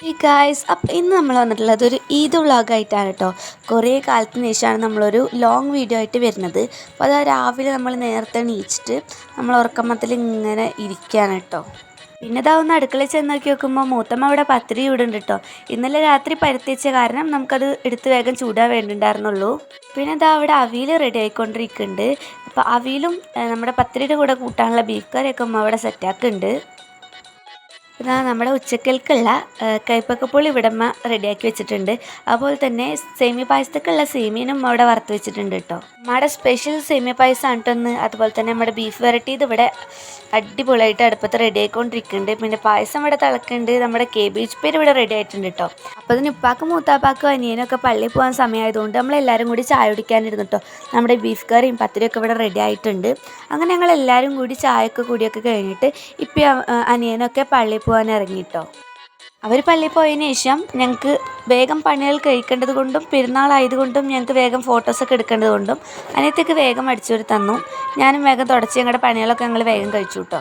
Hey guys, അപ്പം ഇന്ന് നമ്മൾ വന്നിട്ടുള്ളത് ഒരു ഈദ് വ്ളോഗായിട്ടാണ് കേട്ടോ. കുറേ കാലത്തിന് ശേഷമാണ് നമ്മളൊരു ലോങ് വീഡിയോ ആയിട്ട് വരുന്നത്. അപ്പോൾ അത് രാവിലെ നമ്മൾ നേരത്തെ എണീച്ചിട്ട് നമ്മൾ ഉറക്കമത്തിൽ ഇങ്ങനെ ഇരിക്കുകയാണ് കേട്ടോ. പിന്നെ ഇതാവുന്ന അടുക്കളയിൽ ചെന്ന് നോക്കി നോക്കുമ്പോൾ മൂത്തമ്മ അവിടെ പത്തിരി ചൂടുണ്ട് കേട്ടോ. ഇന്നലെ രാത്രി പരത്തി വെച്ച കാരണം നമുക്കത് എടുത്ത് വേഗം ചൂടാൻ വേണ്ടിയിട്ടുണ്ടായിരുന്നുള്ളൂ. പിന്നെ ഇതാ അവിടെ അവിയൽ റെഡി ആയിക്കൊണ്ടിരിക്കുന്നുണ്ട്. അപ്പോൾ അവിയലും നമ്മുടെ പത്തിരിയുടെ കൂടെ കൂട്ടാനുള്ള ബീഫ് കറിയൊക്കെ അമ്മ അവിടെ സെറ്റാക്കുന്നുണ്ട്. ഇതാ നമ്മുടെ ഉച്ചക്കൽക്കുള്ള കൈപ്പക്കപ്പുളി ഇവിടമ്മ റെഡിയാക്കി വെച്ചിട്ടുണ്ട്. അതുപോലെ തന്നെ സേമിയ പായസത്തേക്കുള്ള സേമിയനും അവിടെ വറുത്ത് വെച്ചിട്ടുണ്ട് കേട്ടോ. നമ്മുടെ സ്പെഷ്യൽ സേമിയ പായസമാണ് കേട്ടോ. അതുപോലെ തന്നെ നമ്മുടെ ബീഫ് വരട്ടിയത് ഇവിടെ അടിപൊളിയായിട്ട് അടുപ്പത്ത് റെഡി ആയിക്കൊണ്ടിരിക്കുന്നുണ്ട്. പിന്നെ പായസം ഇവിടെ തിളക്കുന്നുണ്ട്. നമ്മുടെ കേബേജ് പേര് ഇവിടെ റെഡി ആയിട്ടുണ്ട് കേട്ടോ. അപ്പോൾ അതിന് ഉപ്പാക്കും മൂത്താപ്പാക്കും അനിയനൊക്കെ പള്ളിയിൽ പോകാൻ സമയമായതുകൊണ്ട് നമ്മളെല്ലാവരും കൂടി ചായ കുടിക്കാനിരുന്നു കേട്ടോ. നമ്മുടെ ബീഫ് കറിയും പത്തിരിയൊക്കെ ഇവിടെ റെഡി ആയിട്ടുണ്ട്. അങ്ങനെ ഞങ്ങളെല്ലാവരും കൂടി ചായയൊക്കെ കൂടിയൊക്കെ കഴിഞ്ഞിട്ട് ഇപ്പം അനിയനൊക്കെ പള്ളിയിൽ പോകാൻ ഇറങ്ങിട്ടോ. അവർ പള്ളിയിൽ പോയതിന് ശേഷം ഞങ്ങൾക്ക് വേഗം പണികൾ കഴിക്കേണ്ടത് കൊണ്ടും പെരുന്നാളായതുകൊണ്ടും ഞങ്ങൾക്ക് വേഗം ഫോട്ടോസൊക്കെ എടുക്കേണ്ടത് കൊണ്ടും അനിയത്തേക്ക് വേഗം അടിച്ചുവരി തന്നു. ഞാനും വേഗം തുടച്ച് ഞങ്ങളുടെ പണികളൊക്കെ ഞങ്ങൾ വേഗം കഴിച്ചു കേട്ടോ.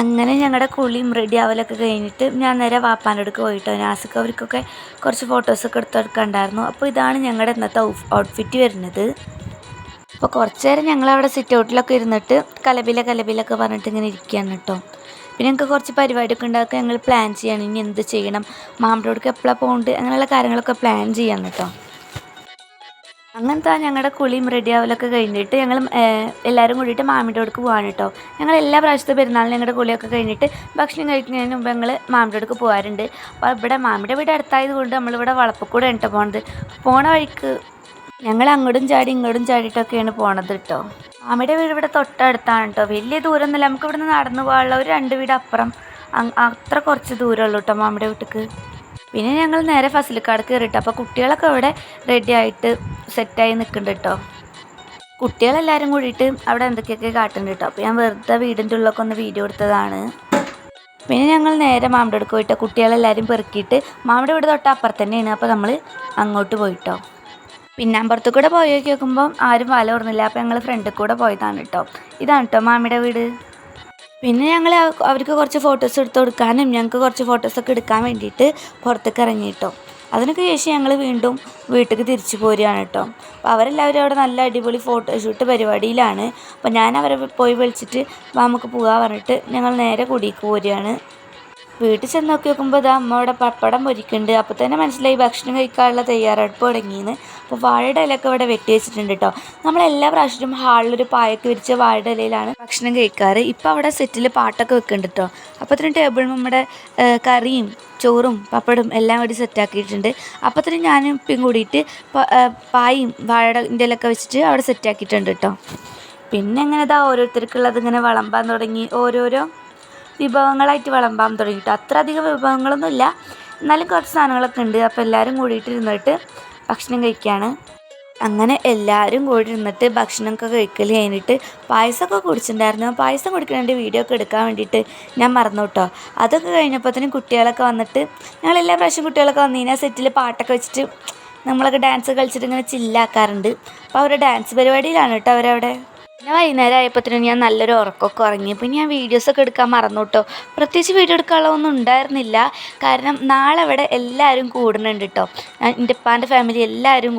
അങ്ങനെ ഞങ്ങളുടെ കുളിയും റെഡി ആവലൊക്കെ കഴിഞ്ഞിട്ട് ഞാൻ നേരെ വാപ്പാൻ്റെ അടുക്ക് പോയിട്ടോ. നാസിക്ക് അവർക്കൊക്കെ കുറച്ച് ഫോട്ടോസൊക്കെ എടുത്തെടുക്കണ്ടായിരുന്നു. അപ്പോൾ ഇതാണ് ഞങ്ങളുടെ ഇന്നത്തെ ഔട്ട്ഫിറ്റ് വരുന്നത്. അപ്പോൾ കുറച്ച് നേരം ഞങ്ങളവിടെ സിറ്റ് ഔട്ടിലൊക്കെ ഇരുന്നിട്ട് കലബിലൊക്കെ പറഞ്ഞിട്ട് ഇങ്ങനെ ഇരിക്കുകയാണ് കേട്ടോ. പിന്നെ ഞങ്ങൾക്ക് കുറച്ച് പരിപാടിയൊക്കെ ഉണ്ടാക്കുക ഞങ്ങൾ പ്ലാൻ ചെയ്യണം. ഇനി എന്ത് ചെയ്യണം, മാമിൻ്റെയോടൊക്കെ എപ്പോഴാണ് പോകുന്നുണ്ട്, അങ്ങനെയുള്ള കാര്യങ്ങളൊക്കെ പ്ലാൻ ചെയ്യണം കേട്ടോ. അങ്ങനത്തെ ഞങ്ങളുടെ കുളിയും റെഡി ആവലൊക്കെ കഴിഞ്ഞിട്ട് ഞങ്ങൾ എല്ലാവരും കൂടിയിട്ട് മാമിൻ്റെ അടുക്ക് പോകാൻ കേട്ടോ. ഞങ്ങൾ എല്ലാ പ്രാവശ്യത്തെ പെരുന്നാളിനും ഞങ്ങളുടെ കുളിയൊക്കെ കഴിഞ്ഞിട്ട് ഭക്ഷണം കഴിക്കുന്നതിന് മുമ്പ് ഞങ്ങൾ മാമിൻ്റെ അടുക്ക് പോകാറുണ്ട്. അപ്പോൾ ഇവിടെ മാമിയുടെ വീട് അടുത്തായത് കൊണ്ട് നമ്മളിവിടെ വളപ്പക്കൂടെ കേട്ടോ പോകുന്നത്. പോണ വഴിക്ക് ഞങ്ങൾ അങ്ങോട്ടും ചാടി ഇങ്ങോട്ടും ചാടിയിട്ടൊക്കെയാണ് പോണത് കേട്ടോ. മാമിയുടെ വീട് ഇവിടെ തൊട്ടടുത്താണ് കേട്ടോ. വലിയ ദൂരമൊന്നുമില്ല, നമുക്ക് ഇവിടെ നിന്ന് നടന്നു പോകാനുള്ള ഒരു 2 വീട് അപ്പുറം അത്ര കുറച്ച് ദൂരമുള്ളൂ കേട്ടോ മാമിയുടെ വീട്ടിലേക്ക്. പിന്നെ ഞങ്ങൾ നേരെ ഫസിലിക്കാട് കയറിട്ടോ. അപ്പോൾ കുട്ടികളൊക്കെ ഇവിടെ റെഡി ആയിട്ട് സെറ്റായി നിൽക്കുന്നുണ്ട് കേട്ടോ. കുട്ടികളെല്ലാവരും കൂടിയിട്ട് അവിടെ എന്തൊക്കെയൊക്കെ കാട്ടുന്നുണ്ട് കേട്ടോ. അപ്പോൾ ഞാൻ വെറുതെ വീടിൻ്റെ ഉള്ളിലൊക്കെ ഒന്ന് വീഡിയോ എടുത്തതാണ്. പിന്നെ ഞങ്ങൾ നേരെ മാമിയുടെ അടുക്ക് പോയിട്ടോ. കുട്ടികളെല്ലാവരും പെറുക്കിയിട്ട് മാമിയുടെ വീട് തൊട്ട് അപ്പുറത്ത് തന്നെയാണ്. അപ്പോൾ നമ്മൾ അങ്ങോട്ട് പോയിട്ടോ. പിന്നെ അമ്പലത്തിൽ കൂടെ പോയി നോക്കുമ്പോൾ ആരും വല ഓർന്നില്ല. അപ്പോൾ ഞങ്ങൾ ഫ്രണ്ടിൽ കൂടെ പോയതാണ് കേട്ടോ. ഇതാണ് കേട്ടോ മാമിയുടെ വീട്. പിന്നെ ഞങ്ങൾ അവർക്ക് കുറച്ച് ഫോട്ടോസ് എടുത്ത് കൊടുക്കാനും ഞങ്ങൾക്ക് കുറച്ച് ഫോട്ടോസൊക്കെ എടുക്കാൻ വേണ്ടിയിട്ട് പുറത്തേക്ക് ഇറങ്ങി കേട്ടോ. അതിനൊക്കെ ശേഷം ഞങ്ങൾ വീണ്ടും വീട്ടിലേക്ക് തിരിച്ചു പോരുകയാണ് കേട്ടോ. അപ്പോൾ അവരെല്ലാവരും അവിടെ നല്ല അടിപൊളി ഫോട്ടോഷൂട്ട് പരിപാടിയിലാണ്. അപ്പോൾ ഞാൻ അവരെ പോയി വിളിച്ചിട്ട് നമുക്ക് പോകാൻ പറഞ്ഞിട്ട് ഞങ്ങൾ നേരെ കുടിക്ക് പോരുകയാണ്. വീട്ടിൽ ചെന്ന് നോക്കുമ്പോൾ ഇതാ അമ്മ അവിടെ പപ്പടം പൊരിക്കുന്നുണ്ട്. അപ്പോൾ തന്നെ മനസ്സിലായി ഭക്ഷണം കഴിക്കാനുള്ള തയ്യാറെടുപ്പ് തുടങ്ങിയെന്ന്. അപ്പോൾ വാഴയുടെ ഇലയൊക്കെ ഇവിടെ വെട്ടി വെച്ചിട്ടുണ്ട് കേട്ടോ. നമ്മളെല്ലാ പ്രാവശ്യവും ഹാളിലൊരു പായൊക്കെ വിരിച്ച വാഴയുടെ ഇലയിലാണ് ഭക്ഷണം കഴിക്കാറ്. ഇപ്പോൾ അവിടെ സെറ്റിൽ പാട്ടൊക്കെ വെക്കുന്നുണ്ട് കേട്ടോ. അപ്പോൾ തന്നെ ടേബിളിൽ നമ്മുടെ കറിയും ചോറും പപ്പടും എല്ലാം കൂടി സെറ്റാക്കിയിട്ടുണ്ട്. അപ്പോൾ തന്നെ ഞാനും ഇപ്പം കൂടിയിട്ട് പായും വാഴയുടെ ഇലയൊക്കെ വെച്ചിട്ട് അവിടെ സെറ്റാക്കിയിട്ടുണ്ട് കേട്ടോ. പിന്നെ ഇങ്ങനെ ഇതാ ഓരോരുത്തർക്കുള്ളത് ഇങ്ങനെ വിളമ്പാൻ തുടങ്ങി. ഓരോരോ വിഭവങ്ങളായിട്ട് വിളമ്പാൻ തുടങ്ങിയിട്ട് അത്ര അധികം വിഭവങ്ങളൊന്നുമില്ല, എന്നാലും കുറച്ച് സാധനങ്ങളൊക്കെ ഉണ്ട്. അപ്പോൾ എല്ലാവരും കൂടിയിട്ട് ഇരുന്നിട്ട് ഭക്ഷണം കഴിക്കുകയാണ്. അങ്ങനെ എല്ലാവരും കൂടി ഇരുന്നിട്ട് ഭക്ഷണമൊക്കെ കഴിക്കൽ കഴിഞ്ഞിട്ട് പായസമൊക്കെ കുടിച്ചിട്ടുണ്ടായിരുന്നു. പായസം കുടിക്കുന്നതിൻ്റെ വീഡിയോ ഒക്കെ എടുക്കാൻ വേണ്ടിയിട്ട് ഞാൻ മറന്നു കേട്ടോ. അതൊക്കെ കഴിഞ്ഞപ്പോഴത്തേനും കുട്ടികളൊക്കെ വന്നിട്ട് ഞങ്ങൾ എല്ലാ പ്രാവശ്യം കുട്ടികളൊക്കെ വന്നു കഴിഞ്ഞാൽ സെറ്റിൽ പാട്ടൊക്കെ വെച്ചിട്ട് നമ്മളൊക്കെ ഡാൻസ് കളിച്ചിട്ട് ഇങ്ങനെ ചില്ലാക്കാറുണ്ട്. അപ്പോൾ അവരുടെ ഡാൻസ് പരിപാടിയിലാണ് കേട്ടോ അവരവിടെ. പിന്നെ വൈകുന്നേരം ആയപ്പോഴത്തേനും ഞാൻ നല്ലൊരു ഉറക്കമൊക്കെ ഉറങ്ങി. പിന്നെ ഞാൻ വീഡിയോസൊക്കെ എടുക്കാൻ മറന്നു കേട്ടോ. പ്രത്യേകിച്ച് വീഡിയോ എടുക്കാനുള്ളതൊന്നും ഉണ്ടായിരുന്നില്ല. കാരണം നാളെ ഇവിടെ എല്ലാവരും കൂടുന്നുണ്ട് കേട്ടോ. എൻ്റെ ഉപ്പാൻ്റെ ഫാമിലി എല്ലാവരും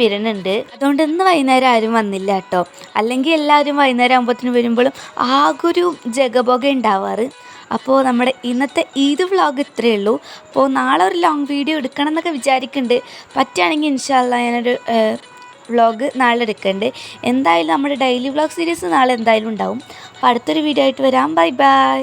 വരുന്നുണ്ട്. അതുകൊണ്ട് ഇന്ന് വൈകുന്നേരം ആരും വന്നില്ല കേട്ടോ. അല്ലെങ്കിൽ എല്ലാവരും വൈകുന്നേരം ആകുമ്പോഴത്തേനും വരുമ്പോഴും ആകൊരു ജഗബോഗ ഉണ്ടാവാറ്. അപ്പോൾ നമ്മുടെ ഇന്നത്തെ ഈദ് വ്ളോഗ് ഇത്രയേ ഉള്ളൂ. അപ്പോൾ നാളെ ഒരു ലോങ് വീഡിയോ എടുക്കണം എന്നൊക്കെ വിചാരിക്കുന്നുണ്ട്. പറ്റുകയാണെങ്കിൽ ഇൻഷാ അല്ലാ ഞാനൊരു വ്ളോഗ് നാളെ എടുക്കുന്നുണ്ട്. എന്തായാലും നമ്മുടെ ഡെയിലി വ്ളോഗ് സീരീസ് നാളെ എന്തായാലും ഉണ്ടാവും. അപ്പോൾ അടുത്തൊരു വീഡിയോ ആയിട്ട് വരാം. Bye bye.